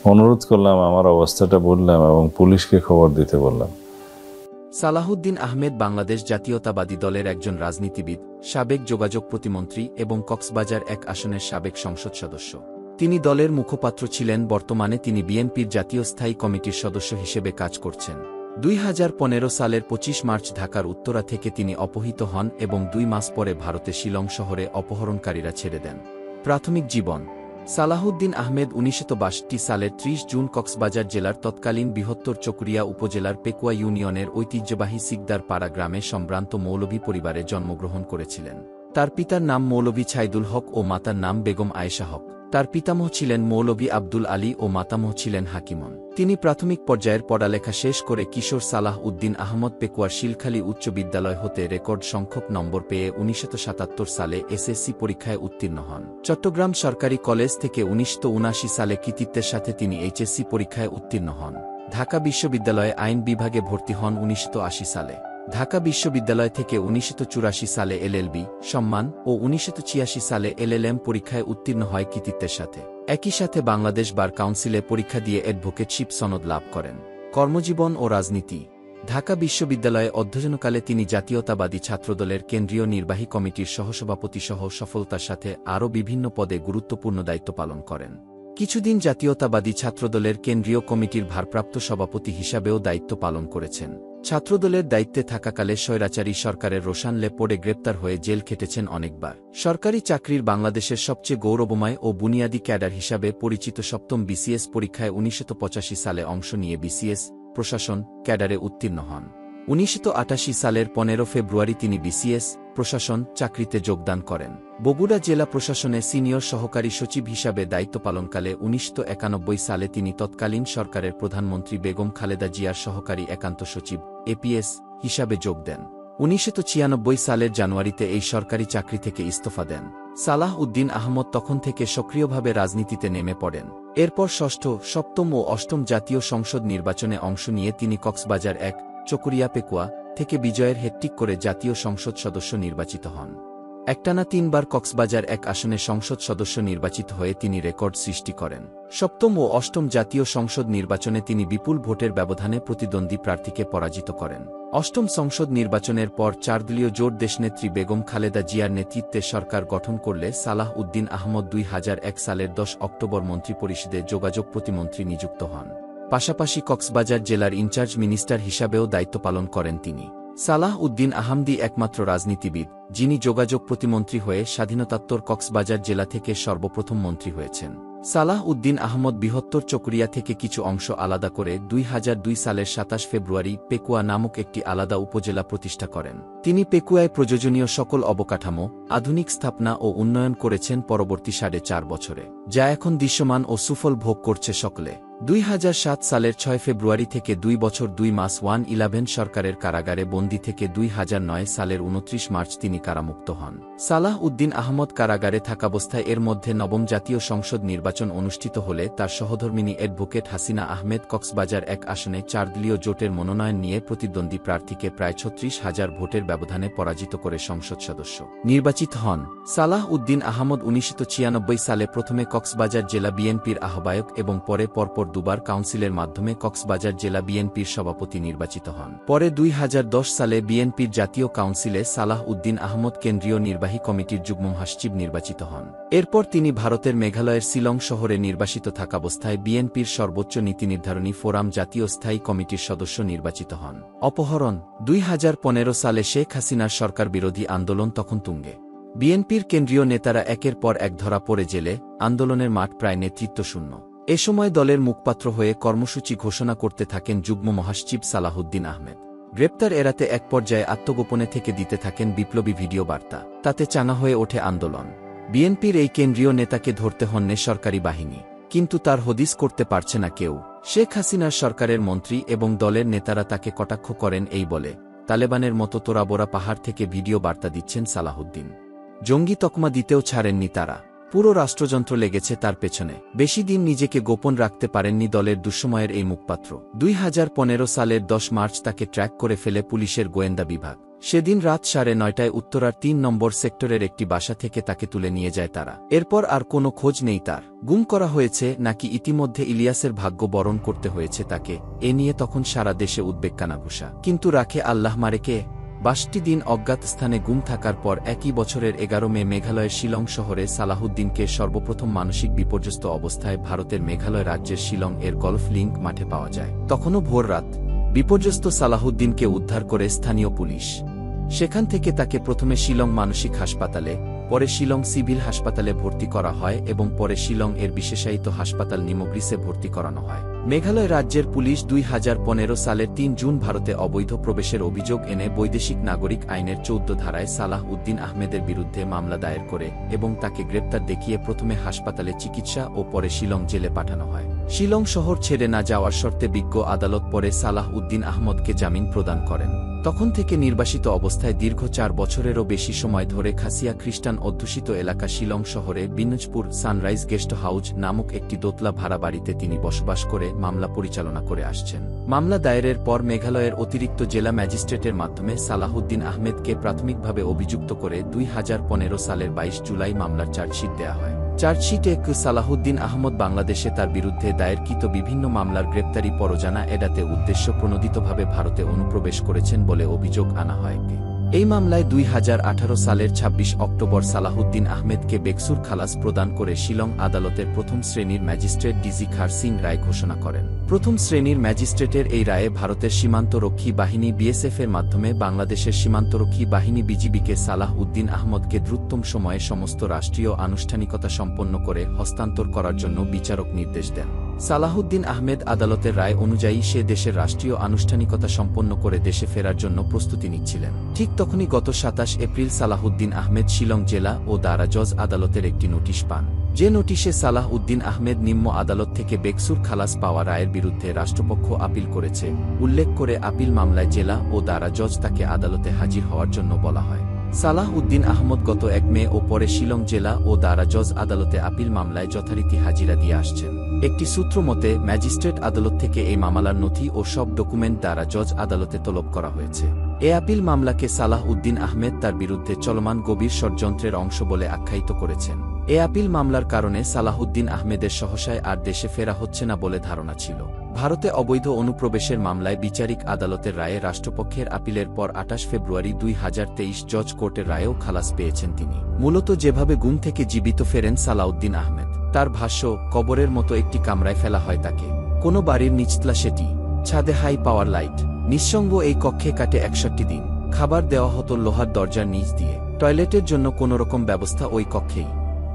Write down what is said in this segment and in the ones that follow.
অনুরোধ করলাম, আমার অবস্থাটা বললাম এবং পুলিশকে খবর দিতে বললাম। সালাহউদ্দিন আহমেদ বাংলাদেশ জাতীয়তাবাদী দলের একজন রাজনীতিবিদ, সাবেক যোগাযোগ প্রতিমন্ত্রী এবং কক্সবাজার ১ আসনের সাবেক সংসদ সদস্য। তিনি দলের মুখপাত্র ছিলেন। বর্তমানে তিনি বিএনপির জাতীয় স্থায়ী কমিটির সদস্য হিসেবে কাজ করছেন। ২০১৫ সালের ২৫ মার্চ ঢাকার উত্তরা থেকে তিনি অপহৃত হন এবং ২ মাস পরে ভারতে শিলং শহরে অপহরণকারীরা ছেড়ে দেন। প্রাথমিক জীবন। সালাহউদ্দিন আহমেদ ১৯৬২ সালের ৩০ জুন কক্সবাজার জেলার তৎকালীন বৃহত্তর চকরিয়া উপজেলার পেকুয়া ইউনিয়নের ঐতিহ্যবাহী সিকদার পাড়া গ্রামে সম্ভ্রান্ত মৌলভী পরিবারে জন্মগ্রহণ করেছিলেন। তার পিতার নাম মৌলভী ছাইদুল হক ও মাতার নাম বেগম আয়েশা হক। তার পিতামহ ছিলেন মৌলভী আব্দুল আলী ও মাতামহ ছিলেন হাকিমন। তিনি প্রাথমিক পর্যায়ের পড়ালেখা শেষ করে কিশোর সালাহ উদ্দিন আহমদ পেকুয়ার শিলখালী উচ্চ বিদ্যালয় হতে রেকর্ড সংখ্যক নম্বর পেয়ে ১৯৭৭ সালে এসএসসি পরীক্ষায় উত্তীর্ণ হন। চট্টগ্রাম সরকারি কলেজ থেকে ১৯৭৯ সালে কৃতিত্বের সাথে তিনি এইচএসসি পরীক্ষায় উত্তীর্ণ হন। ঢাকা বিশ্ববিদ্যালয়ে আইন বিভাগে ভর্তি হন ১৯৮০ সালে। ঢাকা বিশ্ববিদ্যালয় থেকে ১৯৮৪ সালে এলএলবি সম্মান ও ১৯৮৬ সালে এলএলএম পরীক্ষায় উত্তীর্ণ হয় কৃতিত্বের সাথে। একই সাথে বাংলাদেশ বার কাউন্সিলে পরীক্ষা দিয়ে অ্যাডভোকেটশিপ সনদ লাভ করেন। কর্মজীবন ও রাজনীতি। ঢাকা বিশ্ববিদ্যালয়ে অধ্যয়নকালে তিনি জাতীয়তাবাদী ছাত্রদলের কেন্দ্রীয় নির্বাহী কমিটির সহসভাপতিসহ সফলতার সাথে আরও বিভিন্ন পদে গুরুত্বপূর্ণ দায়িত্ব পালন করেন। কিছুদিন জাতীয়তাবাদী ছাত্রদলের কেন্দ্রীয় কমিটির ভারপ্রাপ্ত সভাপতি হিসাবেও দায়িত্ব পালন করেছেন। ছাত্রদলের দায়িত্বে থাকাকালে স্বৈরাচারী সরকারের রোশান লেপোর্ডে গ্রেপ্তার হয়ে জেল খেটেছেন অনেকবার। সরকারি চাকরির বাংলাদেশের সবচেয়ে গৌরবময় ও বুনিয়াদী ক্যাডার হিসাবে পরিচিত সপ্তম বিসিএস পরীক্ষায় ১৯৮৫ সালে অংশ নিয়ে বিসিএস প্রশাসন ক্যাডারে উত্তীর্ণ হন। ১৯৮৮ সালের ১৫ ফেব্রুয়ারি তিনি বিসিএস প্রশাসন চাকরিতে যোগদান করেন। বগুড়া জেলা প্রশাসনে সিনিয়র সহকারী সচিব হিসাবে দায়িত্ব পালনকালে ১৯৯১ সালে তিনি তৎকালীন সরকারের প্রধানমন্ত্রী বেগম খালেদা জিয়ার সহকারী একান্ত সচিব এপিএস হিসাবে যোগ দেন। ১৯৯৬ সালের জানুয়ারিতে এই সরকারি চাকরি থেকে ইস্তফা দেন। সালাহ উদ্দিন আহমদ তখন থেকে সক্রিয়ভাবে রাজনীতিতে নেমে পড়েন। এরপর ষষ্ঠ, সপ্তম ও অষ্টম জাতীয় সংসদ নির্বাচনে অংশ নিয়ে তিনি কক্সবাজার ১ চকরিয়া পেকুয়া থেকে বিজয়ের হ্যাট্রিক করে জাতীয় সংসদ সদস্য নির্বাচিত হন। একটানা ৩ বার কক্সবাজার ১ আসনে সংসদ সদস্য নির্বাচিত হয়ে তিনি রেকর্ড সৃষ্টি করেন। সপ্তম ও অষ্টম জাতীয় সংসদ নির্বাচনে তিনি বিপুল ভোটের ব্যবধানে প্রতিদ্বন্দ্বী প্রার্থীকে পরাজিত করেন। অষ্টম সংসদ নির্বাচনের পর ৪ দলীয় জোট দেশনেত্রী বেগম খালেদা জিয়ার নেতৃত্বে সরকার গঠন করলে সালাহ উদ্দিন আহমদ ২০০১ সালের ১০ অক্টোবর মন্ত্রিপরিষদে যোগাযোগ প্রতিমন্ত্রী নিযুক্ত হন। পাশাপাশি কক্সবাজার জেলার ইনচার্জ মিনিস্টার হিসাবেও দায়িত্ব পালন করেন তিনি। সালাহ উদ্দিন আহমদি একমাত্র রাজনীতিবিদ যিনি যোগাযোগ প্রতিমন্ত্রী হয়ে স্বাধীনতাত্তর কক্সবাজার জেলা থেকে সর্বপ্রথম মন্ত্রী হয়েছেন। সালাহ উদ্দিন আহমদ বৃহত্তর চকরিয়া থেকে কিছু অংশ আলাদা করে ২০০২ সালের ২৭ ফেব্রুয়ারি পেকুয়া নামক একটি আলাদা উপজেলা প্রতিষ্ঠা করেন। তিনি পেকুয়ায় প্রয়োজনীয় সকল অবকাঠামো, আধুনিক স্থাপনা ও উন্নয়ন করেছেন পরবর্তী ৪.৫ বছরে, যা এখন দৃশ্যমান ও সুফল ভোগ করছে সকলে। ২০০৭ সালের ৬ ফেব্রুয়ারি থেকে ২ বছর ২ মাস 111 সরকারের কারাগারে বন্দী থেকে ২০০৯ সালের ২৯ মার্চ তিনি কারামুক্ত হন। সালাহ উদ্দিন আহমদ কারাগারে থাকাবস্থায় এর মধ্যে নবম জাতীয় সংসদ নির্বাচন অনুষ্ঠিত হলে তার সহধর্মিণী অ্যাডভোকেট হাসিনা আহমেদ কক্সবাজার ১ আসনে ৪ দলীয় জোটের মনোনয়ন নিয়ে প্রতিদ্বন্দ্বী প্রার্থীকে প্রায় ৩৬,০০০ ভোটের ব্যবধানে পরাজিত করে সংসদ সদস্য নির্বাচিত হন। সালাহ উদ্দিন আহমদ ১৯৯৬ সালে প্রথমে কক্সবাজার জেলা বিএনপির আহ্বায়ক এবং পরে পরপর দুবার কাউন্সিলের মাধ্যমে কক্সবাজার জেলা বিএনপির সভাপতি নির্বাচিত হন। পরে ২০১০ সালে বিএনপির জাতীয় কাউন্সিলে সালাহ উদ্দিন আহমদ কেন্দ্রীয় নির্বাহী কমিটির যুগ্ম মহাসচিব নির্বাচিত হন। এরপর তিনি ভারতের মেঘালয়ের শিলং শহরে নির্বাসিত থাকাবস্থায় বিএনপির সর্বোচ্চ নীতিনির্ধারণী ফোরাম জাতীয় স্থায়ী কমিটির সদস্য নির্বাচিত হন। অপহরণ। ২০১৫ সালে শেখ হাসিনার সরকার বিরোধী আন্দোলন তখন তুঙ্গে। বিএনপির কেন্দ্রীয় নেতারা একের পর এক ধরা পড়ে জেলে, আন্দোলনের মাঠ প্রায় নেতৃত্বশূন্য। এ সময় দলের মুখপাত্র হয়ে কর্মসূচি ঘোষণা করতে থাকেন যুগ্ম মহাসচিব সালাহউদ্দিন আহমেদ। গ্রেপ্তার এড়াতে এক পর্যায়ে আত্মগোপনে থেকে দিতে থাকেন বিপ্লবী ভিডিও বার্তা। তাতে চাঙা হয়ে ওঠে আন্দোলন। বিএনপির এই কেন্দ্রীয় নেতাকে ধরতে হন্যে সরকারি বাহিনী, কিন্তু তার হদিস করতে পারছে না কেউ। শেখ হাসিনার সরকারের মন্ত্রী এবং দলের নেতারা তাকে কটাক্ষ করেন এই বলে, তালেবানের মতো তোরাবোরা পাহাড় থেকে ভিডিও বার্তা দিচ্ছেন সালাহউদ্দিন। জঙ্গি তকমা দিতেও ছাড়েননি তারা। পুরো রাষ্ট্রযন্ত্র লেগেছে তার পেছনে। বেশি দিন নিজেকে গোপন রাখতে পারেননি দলের দুঃসময়ের এই মুখপাত্র। 2015 সালের 10 মার্চ তাকে ট্র্যাক করে ফেলে পুলিশের গোয়েন্দা বিভাগ। সেদিন রাত 9:30টায় উত্তরার 3 নম্বর সেক্টরের একটি বাসা থেকে তাকে তুলে নিয়ে যায় তারা। এরপর আর কোনো খোঁজ নেই তার। গুম করা হয়েছে নাকি ইতিমধ্যে ইলিয়াসের ভাগ্য বরণ করতে হয়েছে তাকে, এ নিয়ে তখন সারা দেশে উদ্বেগ কানাঘুষা। কিন্তু রাখে আল্লাহ মারে কে? 22টি দিন অজ্ঞাত স্থানে গুম থাকার পর একই বছরের 11 মে মেঘালয়ের শিলং শহরে সালাহুদ্দিনকে সর্বপ্রথম মানসিক বিপর্যস্ত অবস্থায় ভারতের মেঘালয় রাজ্যের শিলং এর গলফ লিঙ্ক মাঠে পাওয়া যায়। তখনও ভোর রাত। বিপর্যস্ত সালাহুদ্দিনকে উদ্ধার করে স্থানীয় পুলিশ। সেখান থেকে তাকে প্রথমে শিলং মানসিক হাসপাতালে, পরে শিলং সিভিল হাসপাতালে ভর্তি করা হয় এবং পরে শিলং এর বিশেষায়িত হাসপাতাল নিমগ্রিসে ভর্তি করানো হয়। মেঘালয় রাজ্যের পুলিশ 2015 সালের 3 জুন ভারতে অবৈধ প্রবেশের অভিযোগ এনে বৈদেশিক নাগরিক আইনের 14 ধারায় সালাহ উদ্দিন আহমেদের বিরুদ্ধে মামলা দায়ের করে এবং তাকে গ্রেপ্তার দেখিয়ে প্রথমে হাসপাতালে চিকিৎসা ও পরে শিলং জেলে পাঠানো হয়। শিলং শহর ছেড়ে না যাওয়ার শর্তে বিজ্ঞ আদালত পরে সালাহ উদ্দিন আহমদকে জামিন প্রদান করেন। তখন থেকে নির্বাসিত অবস্থায় দীর্ঘ 4 বছরেরও বেশি সময় ধরে খাসিয়া খ্রিস্টান অধ্যুষিত এলাকা শিলং শহরে বিনজপুর সানরাইজ গেস্ট হাউস নামক একটি দোতলা ভাড়া বাড়িতে তিনি বসবাস করে মামলা পরিচালনা করে আসছেন। মামলা দায়েরের পর মেঘালয়ের অতিরিক্ত জেলা ম্যাজিস্ট্রেটের মাধ্যমে সালাহুদ্দিন আহমেদকে প্রাথমিকভাবে অভিযুক্ত করে 2015 সালের 22 জুলাই মামলার চার্জশিট দেয়া হয়। চার্জশিটে সালাহুদ্দিন আহমদ বাংলাদেশে তার বিরুদ্ধে দায়েরকৃত বিভিন্ন মামলার গ্রেপ্তারি পরোয়ানা এড়াতে উদ্দেশ্যপ্রণোদিতভাবে ভারতে অনুপ্রবেশ করেছেন বলে অভিযোগ আনা হয়। এই মামলায় 2018 সালের 26 অক্টোবর সালাহুদ্দিন আহমেদকে বেকসুর খালাস প্রদান করে শিলং আদালতের প্রথম শ্রেণীর ম্যাজিস্ট্রেট ডিজি খার সিং রায় ঘোষণা করেন। প্রথম শ্রেণীর ম্যাজিস্ট্রেটের এই রায়ে ভারতের সীমান্তরক্ষী বাহিনী বিএসএফ এর মাধ্যমে বাংলাদেশের সীমান্তরক্ষী বাহিনী বিজিবিকে সালাহ উদ্দিন আহমদকে দ্রুততম সময়ে সমস্ত রাষ্ট্রীয় আনুষ্ঠানিকতা সম্পন্ন করে হস্তান্তর করার জন্য বিচারক নির্দেশ দেন। সালাহুদ্দিন আহমেদ আদালতের রায় অনুযায়ী সে দেশের রাষ্ট্রীয় আনুষ্ঠানিকতা সম্পন্ন করে দেশে ফেরার জন্য প্রস্তুতি নিচ্ছিলেন। ঠিক তখনই গত 27 এপ্রিল সালাহুদ্দিন আহমেদ শিলং জেলা ও দারা জজ আদালতের একটি নোটিশ পান। যে নোটিশে সালাহ উদ্দিন আহমেদ নিম্ন আদালত থেকে বেকসুর খালাস পাওয়া রায়ের বিরুদ্ধে রাষ্ট্রপক্ষ আপিল করেছে উল্লেখ করে আপিল মামলায় জেলা ও দারা জজ তাকে আদালতে হাজির হওয়ার জন্য বলা হয়। সালাহ উদ্দিন আহমদ গত 1 মে ও পরে শিলং জেলা ও দারা জজ আদালতে আপিল মামলায় যথারীতি হাজিরা দিয়ে আসছেন। একটি সূত্র মতে ম্যাজিস্ট্রেট আদালত থেকে এই মামলার নথি ও সব ডকুমেন্ট দ্বারা জজ আদালতে তলব করা হয়েছে। এ আপিল মামলাকে সালাহ উদ্দিন আহমেদ তার বিরুদ্ধে চলমান গভীর ষড়যন্ত্রের অংশ বলে আখ্যায়িত করেছেন। এ আপিল মামলার কারণে সালাহুদ্দিন আহমেদের সহসায় আর দেশে ফেরা হচ্ছে না বলে ধারণা ছিল। ভারতে অবৈধ অনুপ্রবেশের মামলায় বিচারিক আদালতের রায়ে রাষ্ট্রপক্ষের আপিলের পর 28 ফেব্রুয়ারি 2023 জজ কোর্টের রায়েও খালাস পেয়েছেন তিনি। মূলত যেভাবে গুম থেকে জীবিত ফেরেন সালাউদ্দিন আহমেদ, তার ভাষ্য, কবরের মতো একটি কামরায় ফেলা হয় তাকে। কোনো বাড়ির নিচতলা সেটি, ছাদে হাই পাওয়ার লাইট, নিঃসঙ্গ এই কক্ষে কাটে 61 দিন। খাবার দেওয়া হতো লোহার দরজার নিচ দিয়ে। টয়লেটের জন্য কোনোরকম ব্যবস্থা ওই কক্ষেই।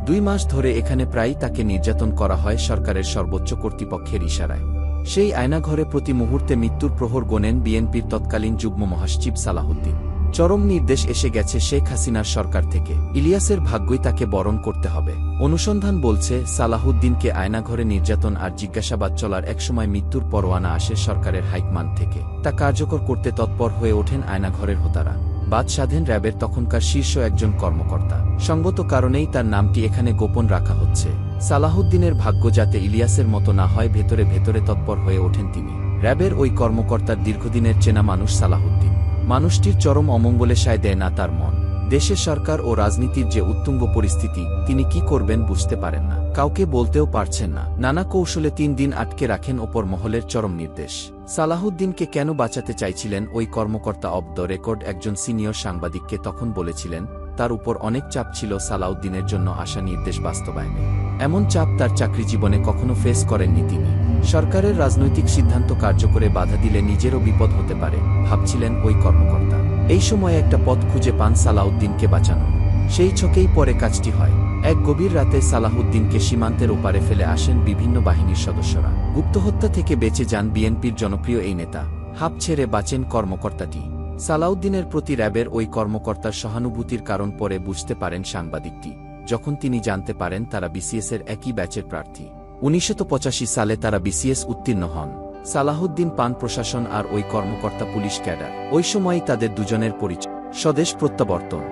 2 মাস ধরে এখানে প্রায়ই তাকে নির্যাতন করা হয় সরকারের সর্বোচ্চ কর্তৃপক্ষের ইশারায়। সেই আয়নাঘরে প্রতি মুহূর্তে মৃত্যুর প্রহর গোনেন বিএনপির তৎকালীন যুগ্ম মহাসচিব সালাহুদ্দিন। চরম নির্দেশ এসে গেছে শেখ হাসিনার সরকার থেকে, ইলিয়াসের ভাগ্যই তাকে বরণ করতে হবে। অনুসন্ধান বলছে সালাহুদ্দিনকে আয়নাঘরে নির্যাতন আর জিজ্ঞাসাবাদ চলার একসময় মৃত্যুর পরোয়ানা আসে সরকারের হাইকমান্ড থেকে। তা কার্যকর করতে তৎপর হয়ে ওঠেন আয়নাঘরের হোতারা। বাদ সাধেন র্যাবের তখনকার শীর্ষ একজন কর্মকর্তা। সঙ্গত কারণেই তার নামটি এখানে গোপন রাখা হচ্ছে। সালাহুদ্দিনের ভাগ্য যাতে ইলিয়াসের মতো না হয় ভেতরে ভেতরে তৎপর হয়ে ওঠেন তিনি। র্যাবের ওই কর্মকর্তার দীর্ঘদিনের চেনা মানুষ সালাহুদ্দিন। মানুষটির চরম অমঙ্গলে সায় দেয় না তার মন। দেশের সরকার ও রাজনীতির যে উত্তুঙ্গ পরিস্থিতি, তিনি কি করবেন বুঝতে পারেন না, কাউকে বলতেও পারছেন না। নানা কৌশলে 3 দিন আটকে রাখেন ওপর মহলের চরম নির্দেশ। সালাহুদ্দিনকে কেন বাঁচাতে চাইছিলেন ওই কর্মকর্তা অব দ্য রেকর্ড একজন সিনিয়র সাংবাদিককে তখন বলেছিলেন, তার উপর অনেক চাপ ছিল সালাউদ্দিনের জন্য আসা নির্দেশ বাস্তবায়নে। এমন চাপ তার চাকরি জীবনে কখনো ফেস করেননি তিনি। সরকারের রাজনৈতিক সিদ্ধান্ত কার্যকরে বাধা দিলে নিজেরও বিপদ হতে পারে, ভাবছিলেন ওই কর্মকর্তা। এই সময় একটা পথ খুঁজে পান সালাউদ্দিনকে বাঁচানো। সেই ছকেই পরে কাজটি হয়। এক গভীর রাতে সালাহুদ্দিনকে সীমান্তের ওপারে ফেলে আসেন বিভিন্ন বাহিনীর সদস্যরা। গুপ্তহত্যা থেকে বেঁচে যান বিএনপির জনপ্রিয় এই নেতা। হাঁপ ছেড়ে বাঁচেন কর্মকর্তাটি। সালাউদ্দিনের প্রতি র্যাবের ওই কর্মকর্তার সহানুভূতির কারণ পরে বুঝতে পারেন সাংবাদিকটি, যখন তিনি জানতে পারেন তারা বিসিএসের একই ব্যাচের প্রার্থী। 1985 সালে তারা বিসিএস উত্তীর্ণ হন। সালাহুদ্দিন পান প্রশাসন আর ওই কর্মকর্তা পুলিশ ক্যাডার। ওই সময়ই তাদের দুজনের পরিচয়। স্বদেশ প্রত্যাবর্তন।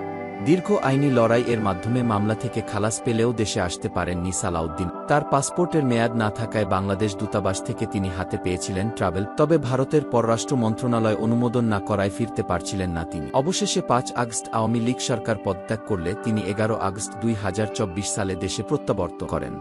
দীর্ঘ আইনি লড়াই এর মাধ্যমে মামলা থেকে খালাস পেলেও দেশে আসতে পারেননি সালাউদ্দিন। তার পাসপোর্টের মেয়াদ না থাকায় বাংলাদেশ দূতাবাস থেকে তিনি হাতে পেয়েছিলেন ট্রাভেল, তবে ভারতের পররাষ্ট্র মন্ত্রণালয় অনুমোদন না করায় ফিরতে পারছিলেন না তিনি। অবশেষে ৫ আগস্ট আওয়ামী লীগ সরকার পদত্যাগ করলে তিনি ১১ আগস্ট ২০২৪ সালে দেশে প্রত্যাবর্তন করেন।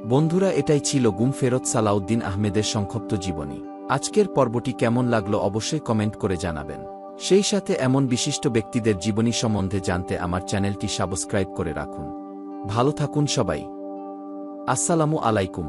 বন্ধুরা, এটাই ছিল গুম ফেরত সালাউদ্দিন আহমেদের সংক্ষিপ্ত জীবনী। আজকের পর্বটি কেমন লাগলো অবশ্যই কমেন্ট করে জানাবেন। সেই সাথে এমন বিশিষ্ট ব্যক্তিদের জীবনী সম্বন্ধে জানতে আমার চ্যানেলটি সাবস্ক্রাইব করে রাখুন। ভালো থাকুন সবাই। আসসালামু আলাইকুম।